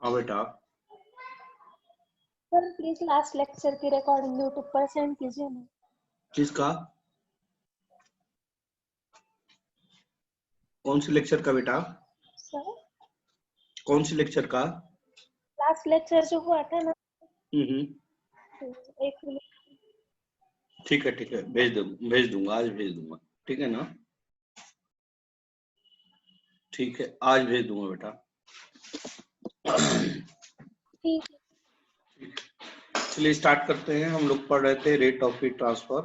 हाँ बेटा। Sir please last lecture की रिकॉर्डिंग यूट्यूब पर सेंड कीजिए ना। किसका? कौन सी लेक्चर का बेटा? सर कौन सी लेक्चर का? लास्ट लेक्चर जो हुआ था ना। एक मिनट। ठीक है भेज दूंगा आज भेज दूंगा। ठीक है ना? ठीक है आज भेज दूंगा बेटा। ठीक है। चलिए स्टार्ट करते हैं। हम लोग पढ़ रहे थे rate of heat transfer,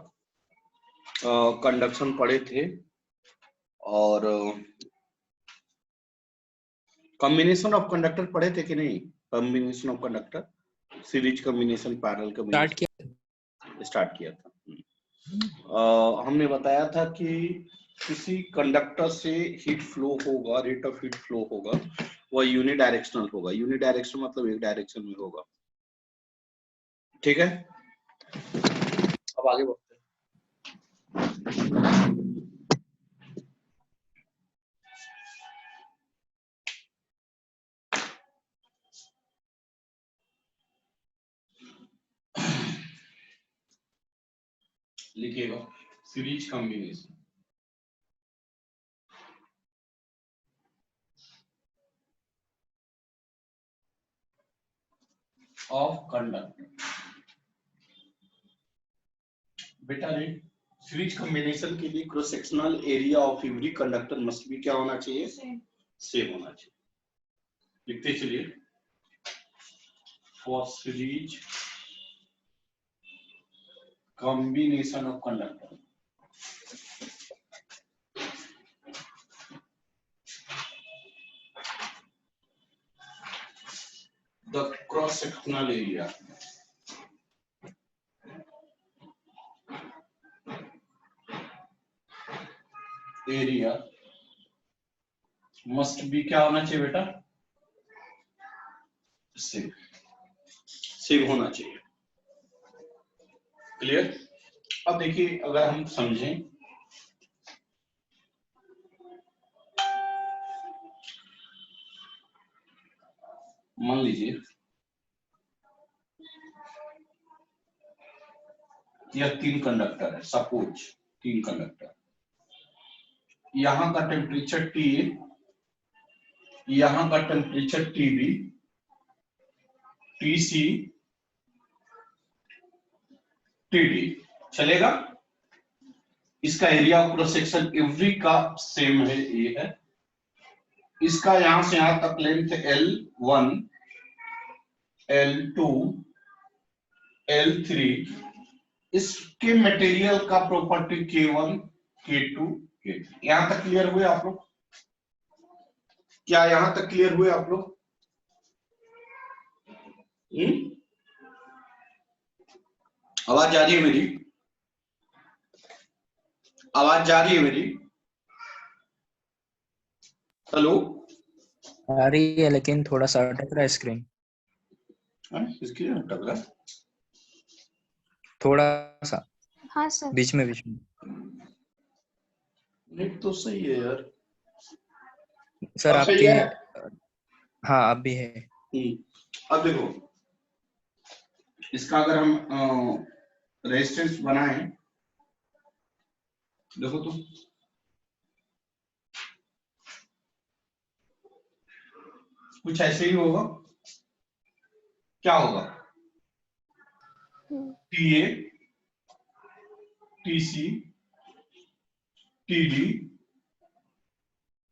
conduction पढ़े थे और कॉम्बिनेशन ऑफ कंडक्टर पढ़े थे कि नहीं? Combination of conductor, series combination, parallel combination start किया था। हमने बताया था कि किसी कंडक्टर से हीट फ्लो होगा, रेट ऑफ हीट फ्लो होगा, वह यूनिडायरेक्शनल होगा। यूनिडायरेक्शनल मतलब एक डायरेक्शन में होगा। ठीक है, अब आगे बढ़ते हैं। लिखिएगा सीरीज कॉम्बिनेशन ऑफ कंडक्टर। बेटा रेट सीरीज कॉम्बिनेशन के लिए cross sectional area of every conductor must be क्या होना चाहिए? सेम होना चाहिए। लिखते चलिए, for series combination of conductor the cross sectional area must be क्या होना चाहिए बेटा? सेम होना चाहिए। क्लियर? अब देखिए अगर हम समझें, मान लीजिए यह 3 कंडक्टर है, सपोज 3 कंडक्टर, यहां का टेम्परेचर T, यहां का टेम्परेचर TB, TC, TD चलेगा। इसका area of cross section every का सेम है, ये है। इसका यहां से यहां तक लेंथ L1, L2, L3, इसके मटेरियल का प्रॉपर्टी K1, K2, K3। यहां तक क्लियर हुए आप लोग? क्या यहां तक क्लियर हुए आप लोग? आवाज जा रही है मेरी? आवाज जा रही है मेरी? हेलो? आ रही है लेकिन थोड़ा सा अटक रहा है स्क्रीन। स्क्रीन अटक रहा है थोड़ा सा। हाँ सर। बीच में नेट तो सही है यार सर। अब सही आपकी है? हाँ अब भी है। अब देखो, इसका अगर हम रेजिस्टेंस बनाएं, देखो तो कुछ ऐसे ही होगा। क्या होगा? TA, TC, TD,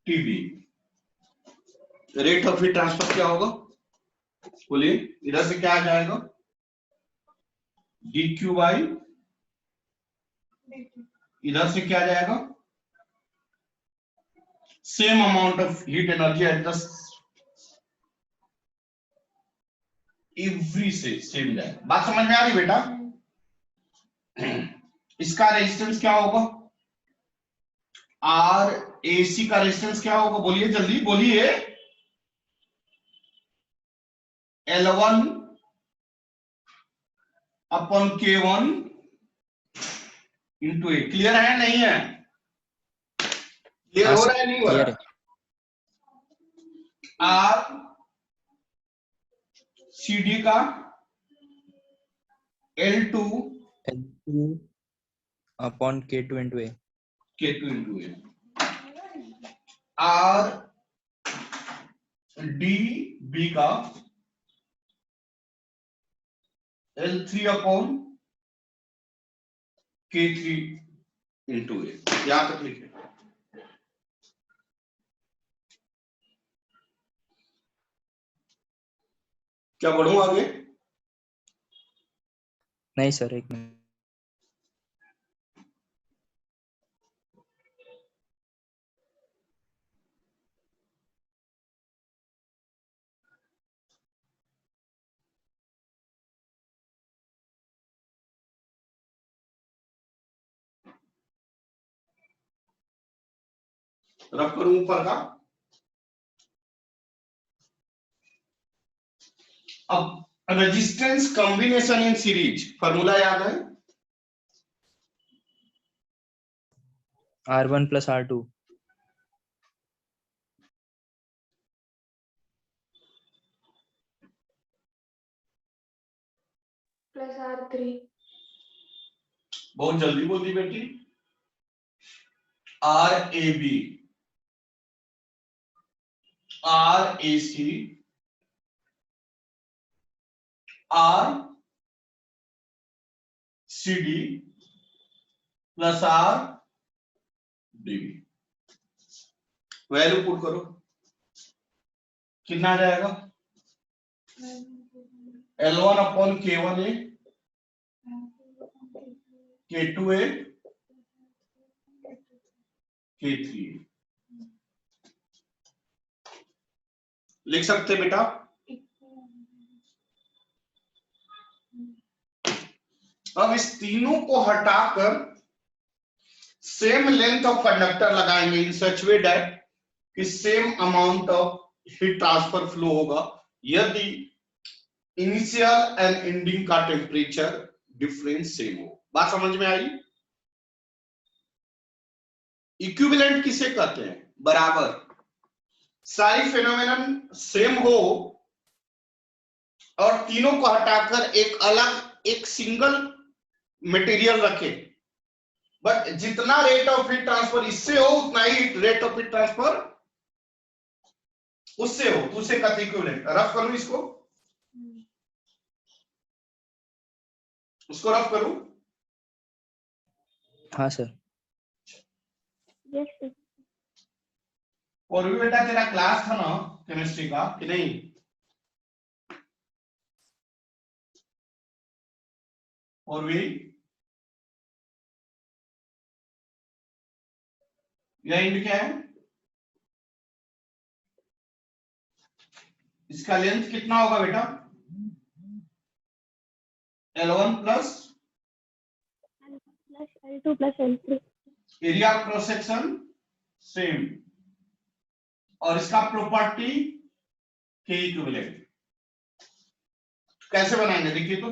TB। Rate of heat transfer क्या होगा? बोलिए, इधर से क्या आ जाएगा? DQ बाई, इधर से क्या आ जाएगा? same amount of heat energy at the every same day. बात समझ में आ रही बेटा? इसका रेजिस्टेंस क्या होगा? आर एसी का रेजिस्टेंस क्या होगा? बोलिए जल्दी बोलिए। L1 अपॉन K1 इंटू ए। क्लियर है नहीं है? क्लियर हो रहा है नहीं हो रहा? आर CD का L2 upon K2 into A. K2 into A. Are D B का L3 अपॉन K3 इंटू ए। यहां तक लिखे। क्या बढ़ूं आगे? नहीं सर, एक मिनट। रफ करूं ऊपर का। अब resistance combination in series formula याद है? R1 plus R2। Plus R3। बहुत जल्दी बोलती बेटी। R A B, R A C, R C D plus R D B. Value put करो, कितना आ जाएगा? L1 अपॉन K1 ए, K2 ए, K3 ए। लिख सकते बेटा? अब इस तीनों को हटाकर सेम लेंथ ऑफ कंडक्टर लगाएंगे इन सच वे दैट कि same amount of heat transfer flow होगा यदि इनिशियल एंड एंडिंग का टेम्परेचर डिफरेंस सेम हो। बात समझ में आई? इक्विवेलेंट किसे कहते हैं? बराबर। सारी फेनोमेनन सेम हो और तीनों को हटाकर एक अलग एक सिंगल मटेरियल रखे, बट जितना रेट ऑफ हीट ट्रांसफर इससे हो उतना ही रेट ऑफ हीट ट्रांसफर उससे हो, तो उसे कहते इक्विवेलेंट। रफ करूं इसको? उसको रफ करूं? हाँ सर। Yes sir. और भी बेटा तेरा क्लास था ना केमिस्ट्री का कि नहीं? और भी यह इंड क्या है? इसका लेंथ कितना होगा बेटा? L1 plus L2 plus L3। Area cross section same, और इसका प्रॉपर्टी के इक्विवेलेंट। कैसे बनाएंगे देखिए तो।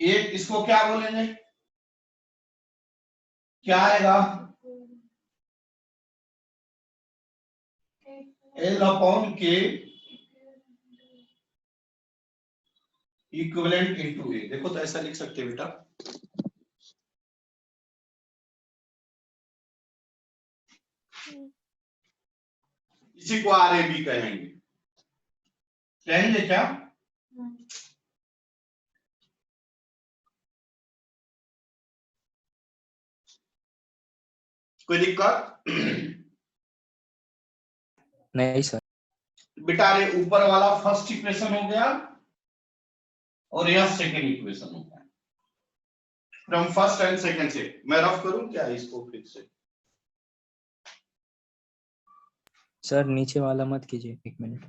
एक इसको क्या बोलेंगे? क्या आएगा? L अपॉन के इक्विवेलेंट इनटू ए। देखो तो ऐसा लिख सकते हैं बेटा। इसी को आर ए बी कहेंगे। कहेंगे क्या? कोई दिक्कत? नहीं सर। बेटा रे ऊपर वाला फर्स्ट इक्वेशन हो गया और यह सेकंड इक्वेशन हो गया फ्रॉम फर्स्ट एंड सेकंड से। मैं रफ करूं क्या इसको फिर से? सर नीचे वाला मत कीजिए, 1 मिनट।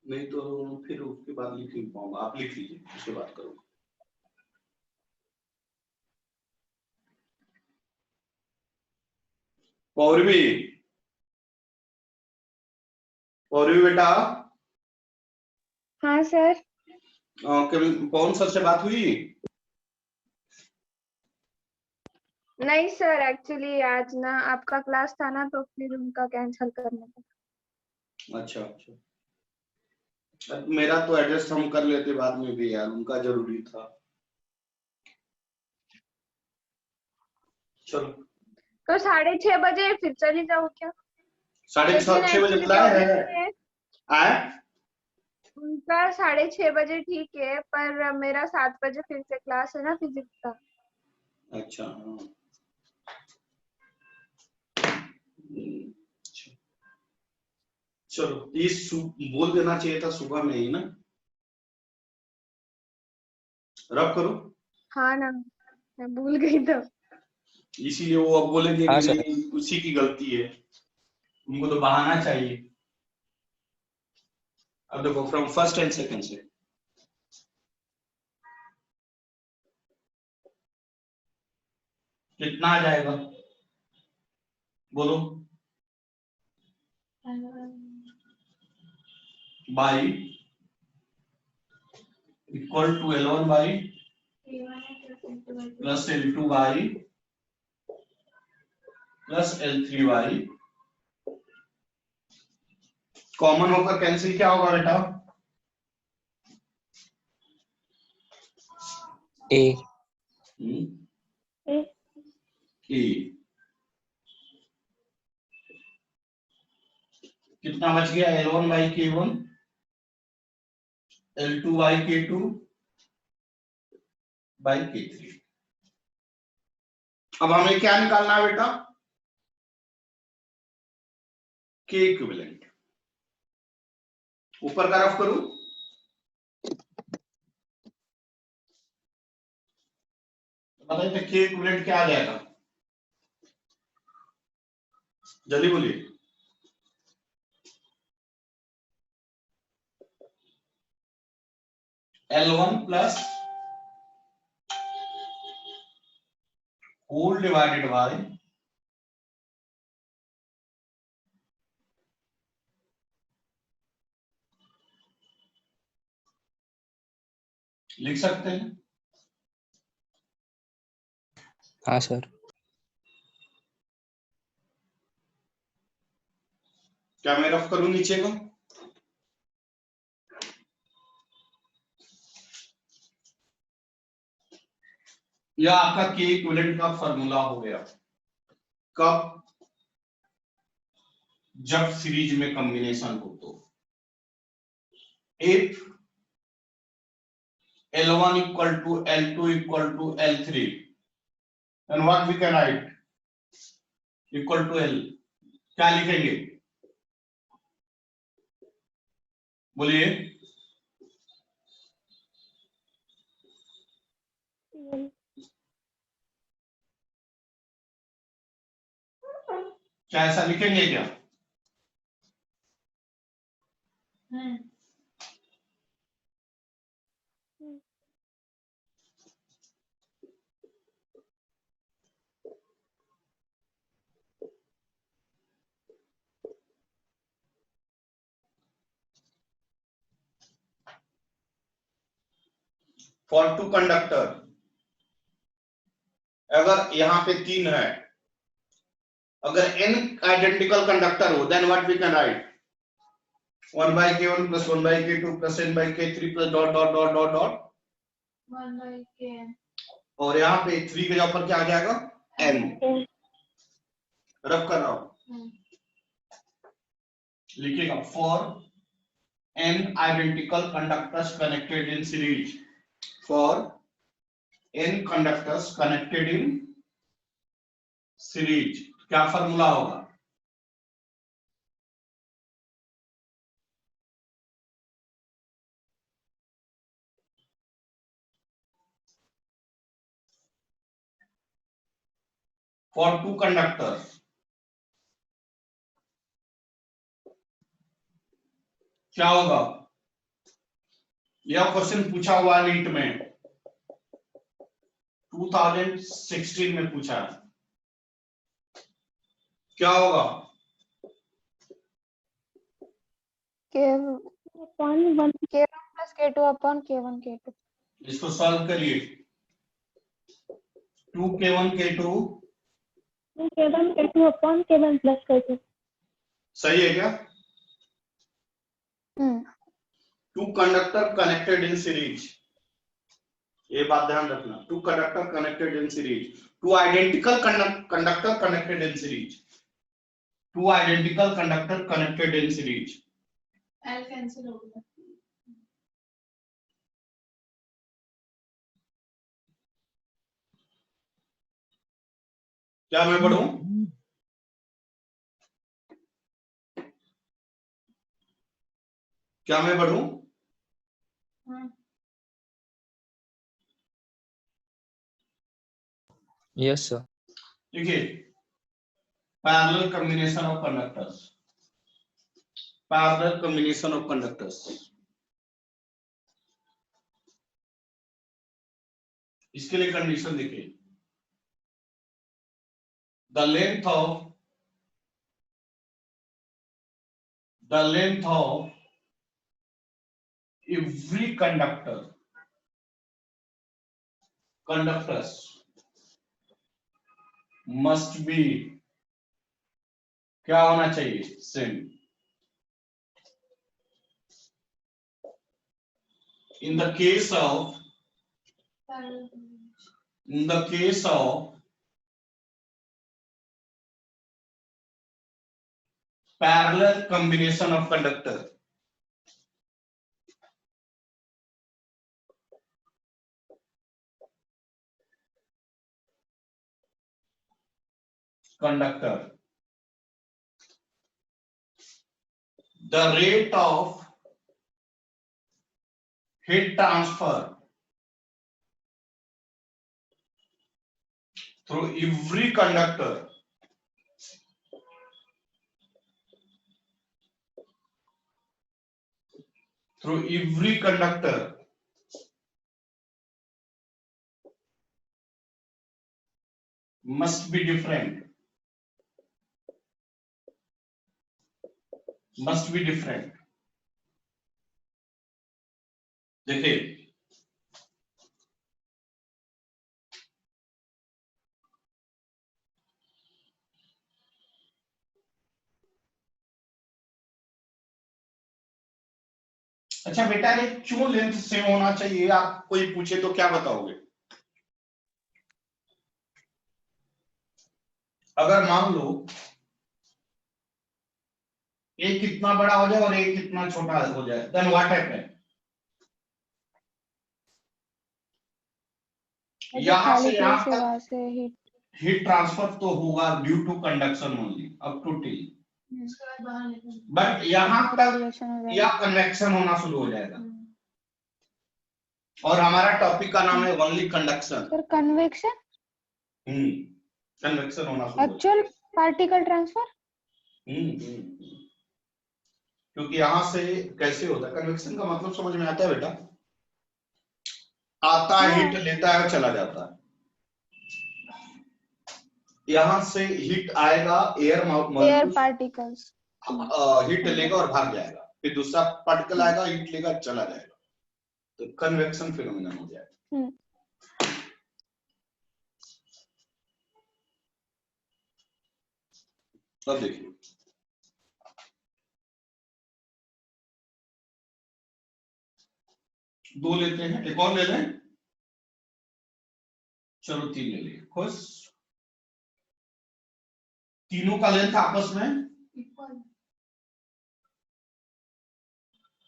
नहीं तो फिर उसके बाद लिख नहीं पाऊंगा, आप लिख लीजिए उसके बाद करूंगा। पौरवी, पौरवी बेटा। हाँ सर। पवन सर से बात हुई? नहीं सर, एक्चुअली आज ना आपका क्लास था ना, तो फिर उनका कैंसिल करना था। अच्छा अच्छा, अब मेरा तो एडजस्ट हम कर लेते बाद में भी यार, उनका जरूरी था। चलो तो 6:30 बजे फिर चली जाओ क्या? 6:30 बजे एक्चुअली बुलाए प्रॉब्लम हैं? है आए? उनका 6:30 बजे ठीक है, पर मेरा 7 बजे फिर से क्लास है ना फिजिक्स का। अच्छा हाँ। अच्छा। चलो ये बोल देना चाहिए था सुबह में ही ना, रब करो। हाँ ना, मैं भूल गई तो। इसीलिए वो अब बोलेंगे हाँ कि सर। नहीं उसी की गलती है, उनको तो बहाना चाहिए। अब देखो फ्रॉम फर्स्ट एंड सेकंड से कितना आ जाएगा बोलो? By equal to L1 by plus L2 by plus L3 by, common होकर कैंसिल क्या होगा बेटा? ए। ए कितना बच गया? L1 by K1, L2 by K2 by K3। अब हमें क्या निकालना है बेटा? K equivalent. ऊपर का रफ करूं? बताइए K इक्विवेलेंट क्या आ जाएगा, जल्दी बोलिए। L1 plus whole divided by लिख सकते हैं। हाँ सर। क्या मैं रफ करूं नीचे को? यह आपका K इक्विवेलेंट का फॉर्मूला हो गया। कब? जब सीरीज में कॉम्बिनेशन हो तो। If L1 equal to L2 equal to L3, then what we can write? Equal to L, क्या लिखेंगे बोलिए? क्या ऐसा लिखेंगे क्या? फॉर टू कंडक्टर, अगर यहाँ पे 3 है, अगर n आइडेंटिकल कंडक्टर हो, then what we can write? 1 by K1 plus 1 by K2 plus n by K3 plus dot dot dot dot dot 1 by Kn। और यहाँ पे 3 के ऊपर क्या आ जाएगा? n। रब कर रहा हूं, लिखिएगा for n identical conductors connected in series, for n conductors connected in series क्या फॉर्मूला होगा? for two conductors, क्या होगा? यह क्वेश्चन पूछा हुआ है नीट में, 2016 में पूछा है। क्या होगा? K1 plus K2 upon K1 K2। इसको सॉल्व करिए। 2K1 K2 K1 K2 upon K1 plus K2। सही है क्या? Two conductor connected in series, ये बात ध्यान रखना। Two conductor connected in series, two identical conductor connected in series, two identical conductor connected in series. L cancel हो गया। क्या मैं पढ़ूं? क्या मैं पढ़ूं? Yes, sir. देखिए, parallel combination of conductors, parallel combination of conductors. इसके लिए कंडीशन देखिए, the length of every conductors must be, क्या होना चाहिए? Same. in the case of parallel combination of conductor, the rate of heat transfer through every conductor must be different, देखिए, अच्छा बेटा, ये क्यों लेंथ सेम होना चाहिए? आप कोई पूछे तो क्या बताओगे? अगर मान लो एक कितना बड़ा हो जाए और एक कितना छोटा हो जाए, देन व्हाट हैपन? यहां से यहां तक हीट ट्रांसफर तो होगा due to conduction only up to T, but यहां तक या कन्वेक्शन होना शुरू हो जाएगा। और हमारा टॉपिक का नाम है only conduction. Sir convection, convection होना शुरू एक्चुअल पार्टिकल ट्रांसफर। क्योंकि यहां से कैसे होता है कन्वेक्शन का मतलब समझ में आता है बेटा? आता है, हीट लेता है और चला जाता है। यहां से हीट आएगा, एयर पार्टिकल्स हीट लेगा और भाग जाएगा, फिर दूसरा पार्टिकल आएगा, हीट लेगा, चला जाएगा, तो कन्वेक्शन फिनोमेनन हो जाएगा। अब देखिए, दो लेते हैं, एक और ले लें, चलो 3 ले लिए। खुश? तीनों का लेंथ आपस में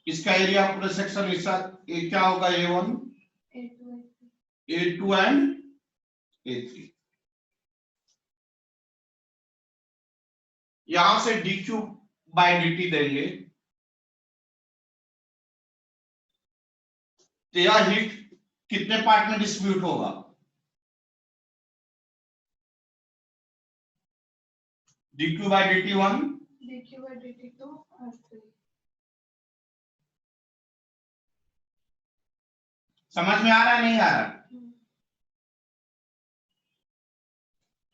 इसका एरिया पूरे सेक्शन हिस्सा क्या होगा? A1 A2 and A3। यहां से dq बाय dt देंगे तो यह हीट कितने पार्ट में डिस्ट्रीब्यूट होगा? dq by dt1 dq by dt2 r3 समझ में आ रहा है नहीं आ रहा?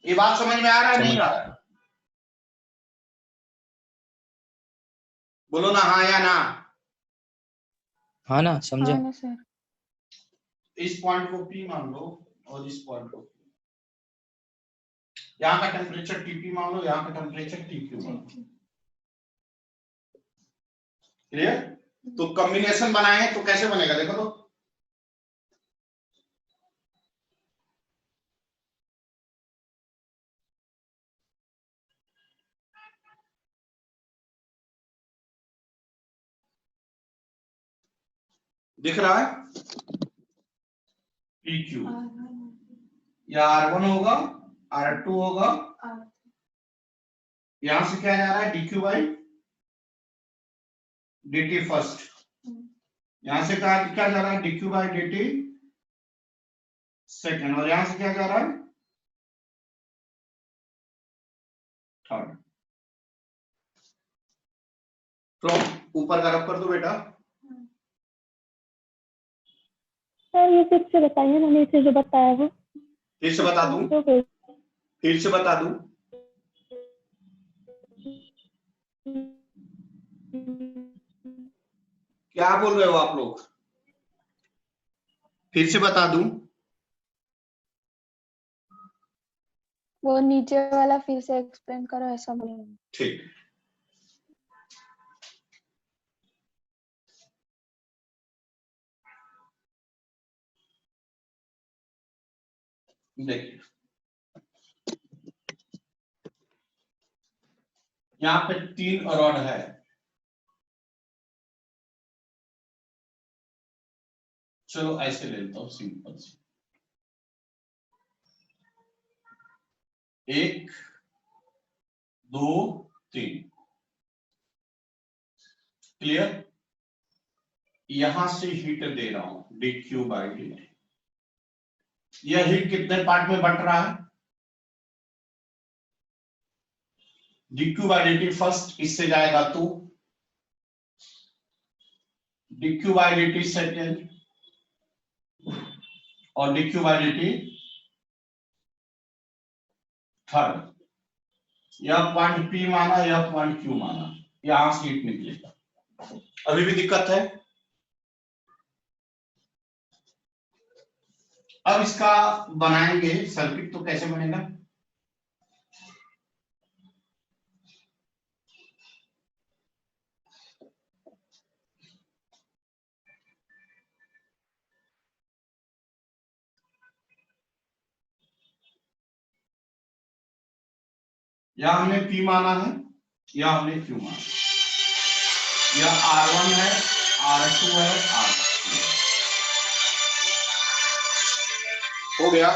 ये बात समझ में आ रहा है नहीं आ रहा? बोलो ना हाँ या ना। हाँ ना, समझे। हाँ ना सर। इस पॉइंट को P मान लो और इस पॉइंट को यहाँ का टेम्परेचर TP मान लो, यहाँ का टेम्परेचर TQ मान लो। क्लियर? तो कॉम्बिनेशन बनाएंगे तो कैसे बनेगा देखो तो। दिख रहा है? PQ या R1 होगा, R2 होगा, यहां से क्या जा रहा है DQ बाई dt फर्स्ट, यहां से क्या जा रहा है DQ बाई dt सेकंड, और यहां से क्या जा रहा है थर्ड। तो ऊपर का रफ कर दो बेटा। सर ये फिर से बताइए ना, नीचे जो बताया वो। फिर से बता दूं? फिर से बता दूं? क्या बोल रहे हो आप लोग? फिर से बता दूं? वो नीचे वाला फिर से एक्सप्लेन करो, ऐसा बोलो। ठीक। देखिए यहाँ पे 3 रॉड है, चलो ऐसे ले लेता हूं सिंपल से, 1 2 3। क्लियर? यहां से हीट दे रहा हूं dq बाई dt। यह हीट कितने पार्ट में बंट रहा है? dq बाई dt फर्स्ट, इससे जाएगा 2, dq बाई dt सेकेंड और dq बाई dt थर्ड। यह पॉइंट P माना, यह पॉइंट Q माना, यहां से हीट निकलेगा। अभी भी दिक्कत है? अब इसका बनाएंगे सर्किट, तो कैसे बनेगा? या हमने P माना है, या हमने Q माना। यह R1 है, R2 है, R3 हो गया।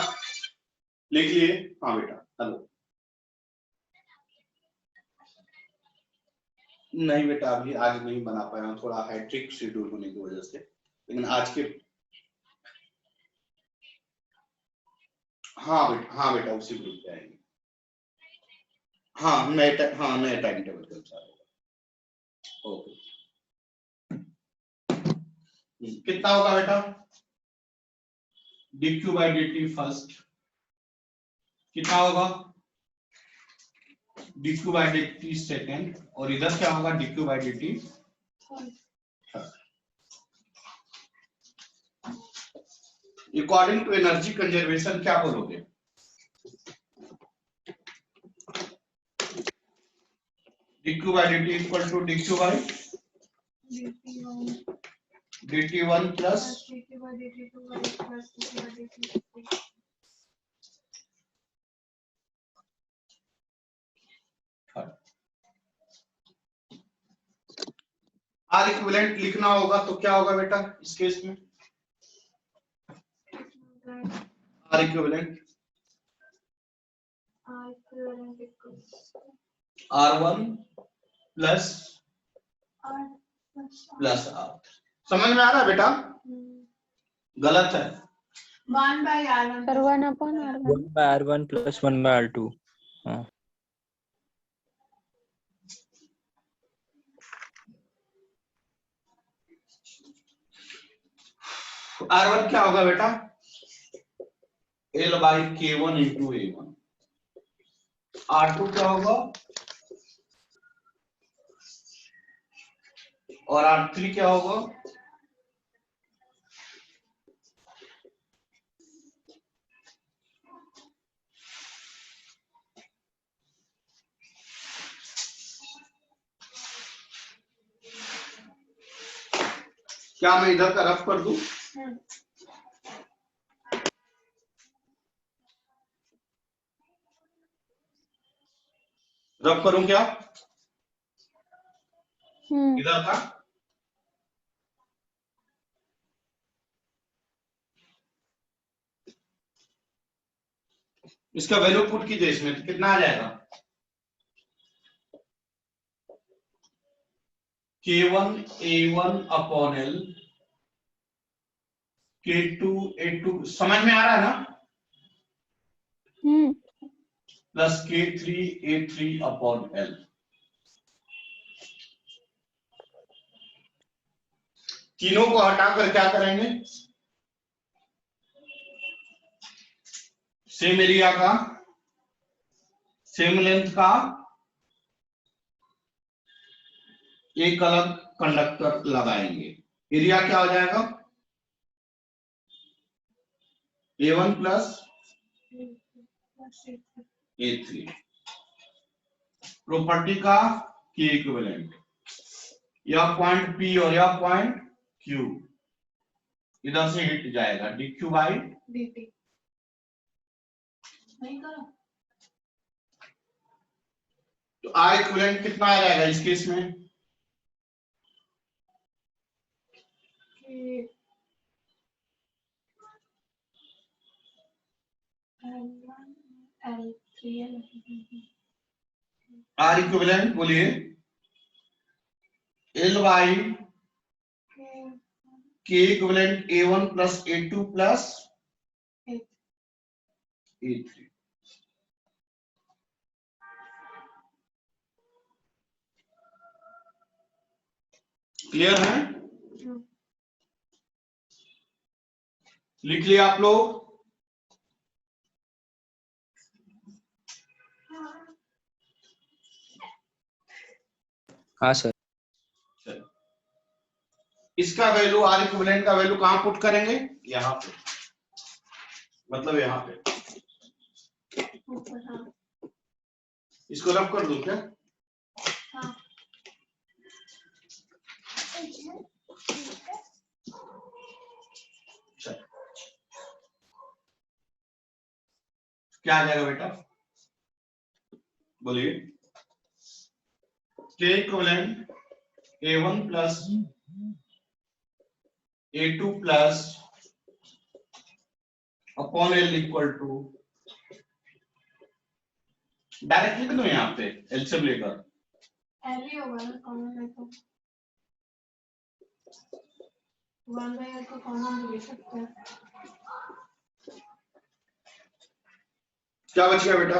लिख लिए? हाँ बेटा। हेलो? नहीं बेटा, अभी आज नहीं बना पाया हूं, थोड़ा हैट्रिक शेड्यूल होने की वजह से, लेकिन आज के हाँ बेटा उसी ग्रुप पे आएंगे। हाँ नए टाइम टेबल के अनुसार होगा। ओके, कितना होगा बेटा? dq बाई dt फर्स्ट कितना होगा? dq बाई dt सेकेंड, और इधर क्या होगा? dq by dt according to energy conservation क्या बोलोगे? dq by dt equal to dq by dt1 plus dq by dt2 plus dq by dt3। R equivalent लिखना होगा तो क्या होगा बेटा इस केस में? R equivalent R1 plus R। समझ में आ रहा है बेटा? गलत है। 1 by R1 1 by R1 plus 1 by R2। हाँ R1 क्या होगा बेटा? L by K1 into A1। R2 क्या होगा? और R3 क्या होगा? क्या मैं इधर का रफ कर दूं? रफ करूं क्या इधर का? इसका वैल्यू पुट कीजिए इसमें, तो कितना आ जाएगा? K1 A1 upon L K2 A2 समझ में आ रहा है ना? Plus K3 A3 upon L। तीनों को हटाकर क्या करेंगे? सेम एरिया का, सेम लेंथ का एक अलग कंडक्टर लगाएंगे। एरिया क्या हो जाएगा? A1 plus A3। प्रॉपर्टी का K इक्विवेलेंट, यह पॉइंट P और यह पॉइंट Q इधर से हिट जाएगा dq बाई dt। तो R इक्विवेलेंट कितना आ जाएगा इस केस में? R इक्विवेलेंट बोलिए L by K equivalent A1 plus A2 plus A3। Clear है? लिख लिया आप लोग? हाँ सर। इसका वैल्यू R इक्विवेलेंट का वैल्यू कहां पुट करेंगे? यहां पे, मतलब यहां पे। इसको रब कर दूं क्या? क्या आ जाएगा बेटा? बोलिए। K equivalent A1 plus A2 plus upon L equal to, direct लिख दो यहाँ पे एलसीएम लेकर। L ही होगा ना, कॉमन है तो 1 बाय L को कॉमन ले सकते हैं। क्या बच गया बेटा?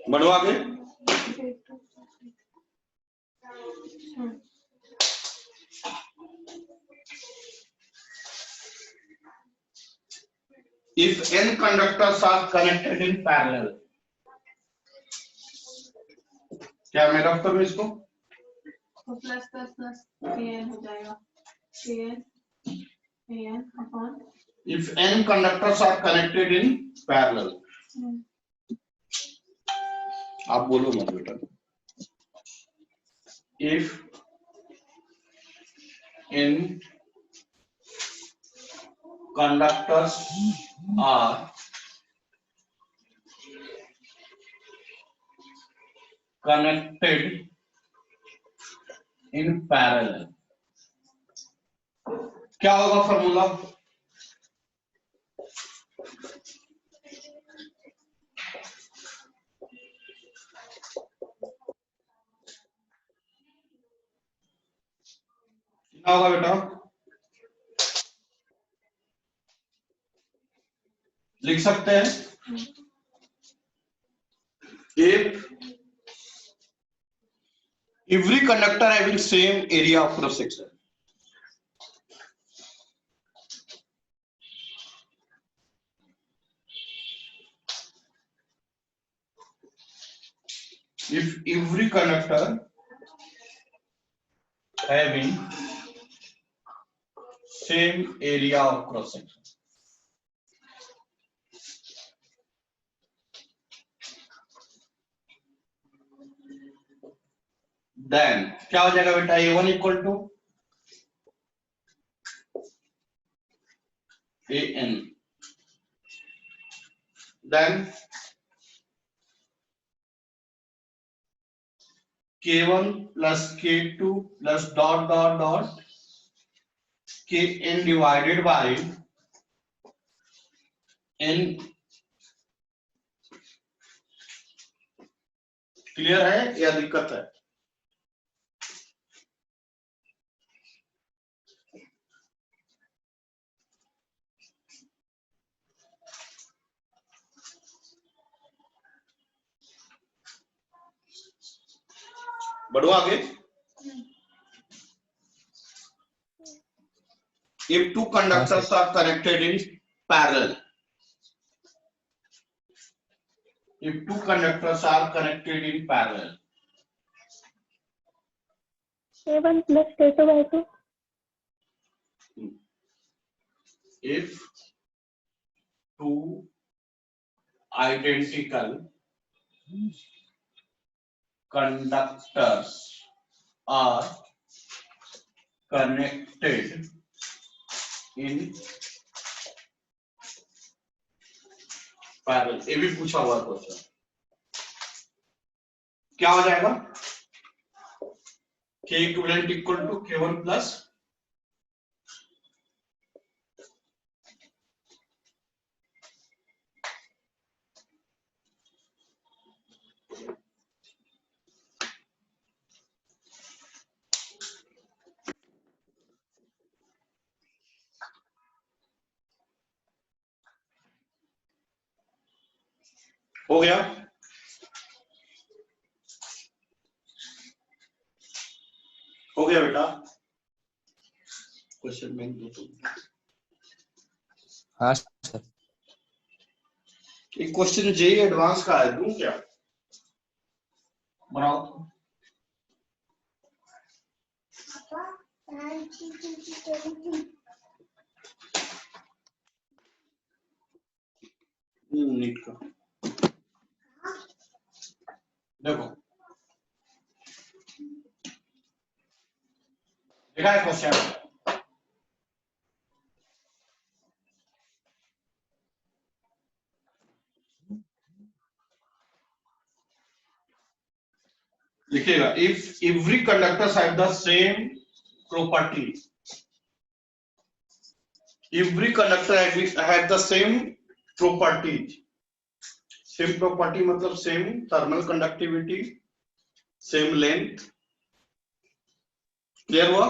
बढ़ो आगे। If n conductors are connected in parallel, क्या मैं रफ करूं इसको? तो प्लस प्लस प्लस kn हो जाएगा, kn upon, if n conductors are connected in parallel, आप बोलो मत बेटा। If n conductors are connected in parallel, क्या होगा फॉर्मूला? कितना होगा बेटा? लिख सकते हैं if every conductor having same area of cross section. If every conductor having same area of cross section. Then क्या हो जाएगा बेटा? A1 equal to AN. Then K1 plus K2 plus dot dot dot Kn divided by N. Clear है या दिक्कत है? बढ़ो आगे. If two conductors are connected in parallel. If two conductors are connected in parallel. A1 plus K2 by 2. If two identical conductors are connected in parallel. ये भी पूछा हुआ क्वेश्चन. क्या हो जाएगा? K equivalent equal to K1 plus हो गया. हो गया बेटा. क्वेश्चन बैंक दो तो. हाँ सर. एक क्वेश्चन जेई एडवांस का है, दूं क्या? बनाओ. नीट का देखो, देखा है क्वेश्चन. लिखिएगा if every conductors have the same property. Every conductor have the same properties. Same property मतलब same thermal conductivity, same length. Clear हुआ?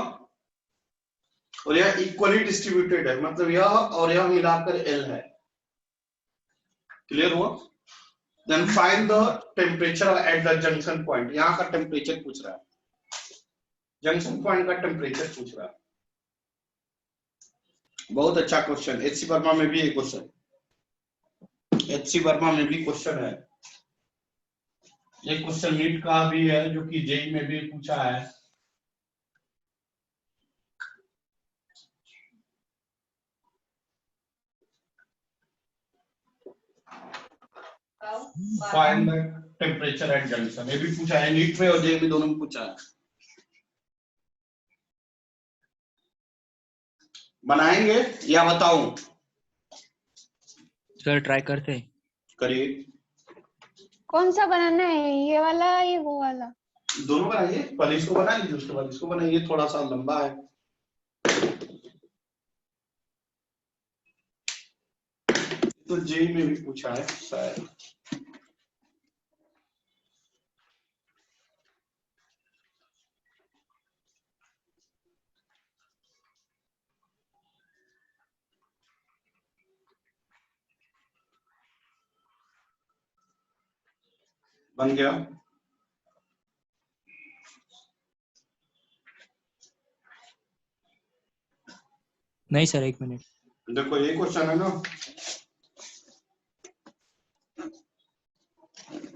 और यह इक्वली डिस्ट्रीब्यूटेड है, मतलब यह और यह मिलाकर L है. क्लियर हुआ? Then find the temperature at the junction point. यहाँ का टेम्परेचर पूछ रहा है, जंक्शन पॉइंट का टेम्परेचर पूछ रहा है. बहुत अच्छा क्वेश्चन. HC वर्मा में भी एक क्वेश्चन, HC वर्मा में भी क्वेश्चन है. एक क्वेश्चन नीट का भी है जो कि जेई में भी पूछा है. Find the temperature at junction. ये भी पूछा है नीट में और जेई में दोनों में पूछा है. बनाएंगे या बताऊं? सर ट्राई करते हैं. करिए. कौन सा बनाना है, ये वाला ये वो वाला? दोनों बनाइए. पहले इसको बना लीजिए, उसके बाद इसको बनाइए. थोड़ा सा लंबा है. तो जेई में भी पूछा है शायद. बन गया। नहीं सर, 1 मिनट। देखो ये क्वेश्चन है ना,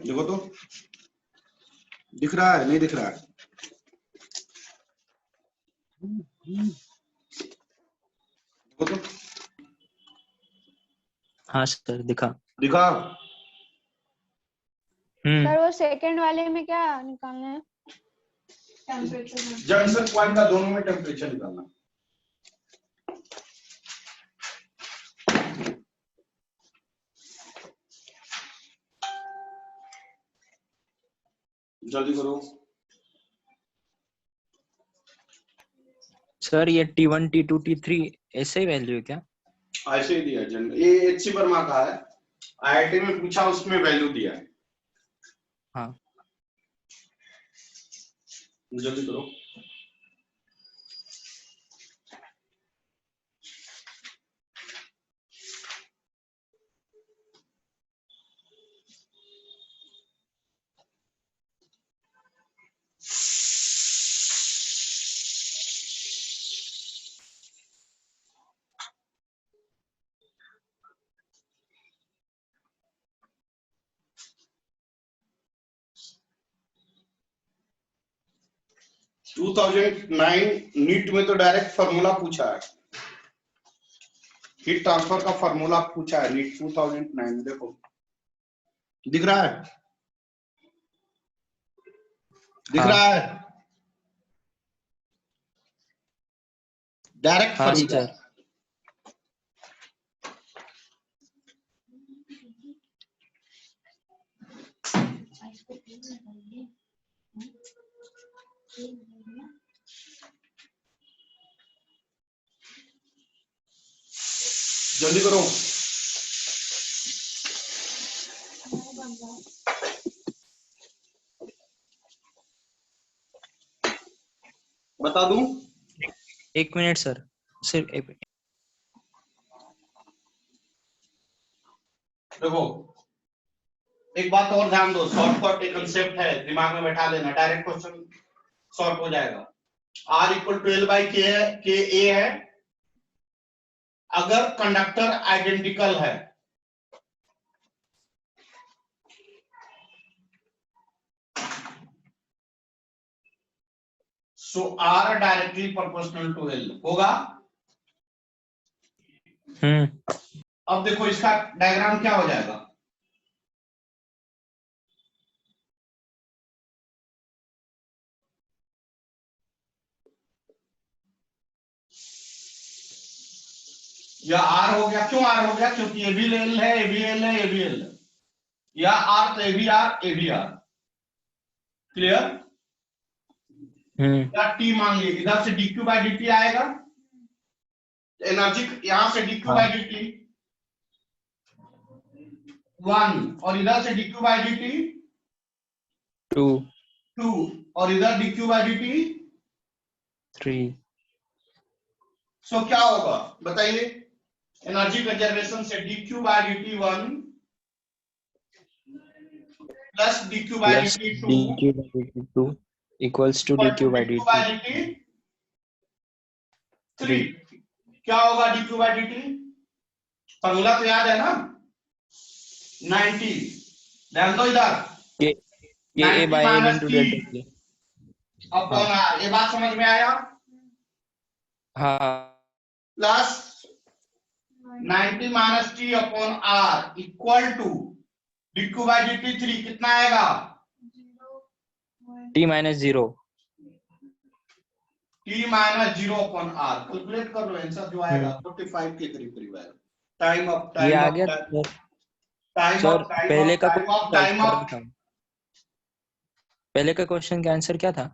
देखो तो दिख रहा है नहीं दिख रहा है? देखो तो हाँ सर, दिखा। दिखा। सर वो सेकंड वाले में क्या निकालना है? जंक्शन पॉइंट का दोनों में टेम्परेचर निकालना। जल्दी करो सर ये T1 T2 T3 ऐसे ही वैल्यू है क्या? ऐसे ही दिया जनरल, ये एचसी वर्मा का है, आईआईटी में पूछा उसमें वैल्यू दिया है। हाँ। जल्दी करो। टू 2009 नीट में तो डायरेक्ट फार्मूला पूछा है, हीट ट्रांसफर का फार्मूला पूछा है नीट 2009 में। देखो दिख रहा है? दिख हाँ। रहा है? डायरेक्ट हाँ फार्मूला। सर। जल्दी करो। बता दूं? 1 मिनट सर, सिर्फ 1 मिनट। देखो एक बात और ध्यान दो, शॉर्टकट एक कंसेप्ट है, दिमाग में बैठा लेना, डायरेक्ट क्वेश्चन सॉल्व हो जाएगा। R इक्वल 12/K A है अगर कंडक्टर आइडेंटिकल है। So R directly proportional to L होगा। अब देखो इसका डायग्राम क्या हो जाएगा, या R हो गया। क्यों R हो गया? क्योंकि ये भी L है, ये भी L है, ये भी L है, या R तो ये भी R, ये भी R। क्लियर? या T मान लीजिए, इधर से dq/dt आएगा, एनर्जी यहां से dq/dt 1 और इधर से dq/dt 2 और इधर dq/dt 3। सो क्या होगा बताइए? एनर्जी कंजर्वेशन से dq/dt 1 plus dq/dt 2 equals to dq/dt 3। क्या होगा dq/dt? फॉर्मूला तो याद है ना, 90। ध्यान दो इधर, KA by N into delta K। Upon R। ये बात समझ में आया? हाँ। Plus 90 minus T upon R equal to dq/dt 3 कितना आएगा? T minus 0। T minus 0 upon R। Calculate कर लो, आंसर जो आएगा 45 के करीब करीब आएगा। टाइम अप, ये टाइम आ अप, गया टाइम सर। अप, टाइम पहले अप, का टाइम अप, टाइम अप। पहले का क्वेश्चन का आंसर क्या था?